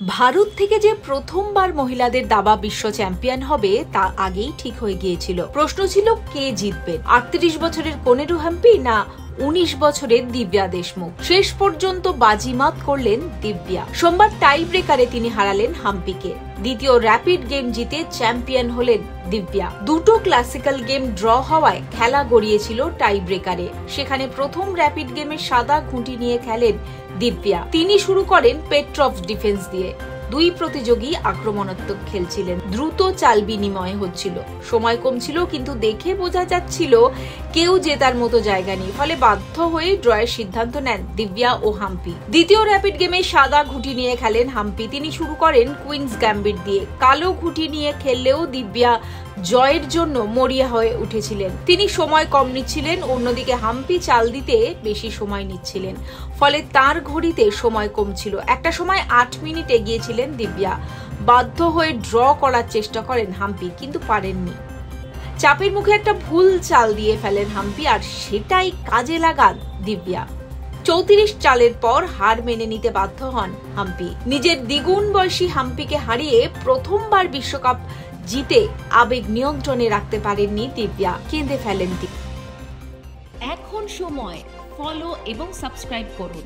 ভারত থেকে যে প্রথমবার মহিলাদের দাবা বিশ্ব চ্যাম্পিয়ন হবে তা আগেই ঠিক হয়ে গিয়েছিল। প্রশ্ন ছিল কে জিতবেন, 38 বছরের কোনেরু হাম্পি না 19 বছরের দিব্যা দেশমুখ। শেষ পর্যন্ত বাজিমাত করলেন দিব্যা। সোমবার টাই ব্রেকারে তিনি হারালেন হাম্পিকে। দ্বিতীয় র্যাপিড গেম জিতে চ্যাম্পিয়ন হলেন দিব্যা। দুটো ক্লাসিক্যাল গেম ড্র হওয়ায় খেলা গড়িয়েছিল টাই ব্রেকারে। সেখানে প্রথম র্যাপিড গেমে সাদা খুঁটি নিয়ে খেলেন দিব্যা। তিনি শুরু করেন পেট্রফ ডিফেন্স দিয়ে। দুই প্রতিযোগী আক্রমণাত্মক খেলছিলেন, দ্রুত চাল বিনিময় হচ্ছিল, সময় কম ছিল, কিন্তু দেখে বোঝা যাচ্ছিল কেউ জেতার মতো জায়গা নেই। ফলে বাধ্য হয়ে ড্রয়ের সিদ্ধান্ত নেন দিব্যা ও হাম্পি। দ্বিতীয় র্যাপিড গেমে সাদা ঘুঁটি নিয়ে খেলেন হাম্পি। তিনি শুরু করেন কুইন্স গ্যাম্বিট দিয়ে। কালো ঘুঁটি নিয়ে খেললেও দিব্যা জয়ের জন্য মরিয়া হয়ে উঠেছিলেন। তিনি সময় কম নিচ্ছিলেন, অন্যদিকে হাম্পি চাল দিতে বেশি সময় নিচ্ছিলেন। ফলে তার ঘড়িতে সময় কম ছিল। একটা সময় 8 মিনিট এগিয়েছিলেন দিব্যা। বাধ্য হয়ে ড্র করার চেষ্টা করেন হাম্পি, কিন্তু পারেননি। চাপের মুখে একটা ভুল চাল দিয়ে ফেলেন হাম্পি, আর সেটাই কাজে লাগান দিব্যা। 34 চালের পর হার মেনে নিতে বাধ্য হন হাম্পি। নিজের দ্বিগুণ বয়সী হাম্পিকে হারিয়ে প্রথমবার বিশ্বকাপ জিতে আবেগ নিয়ন্ত্রণে রাখতে পারেননি দিব্যা। কেঁদে ফেলেন তিনি। এখন সময় ফলো এবং সাবস্ক্রাইব করুন।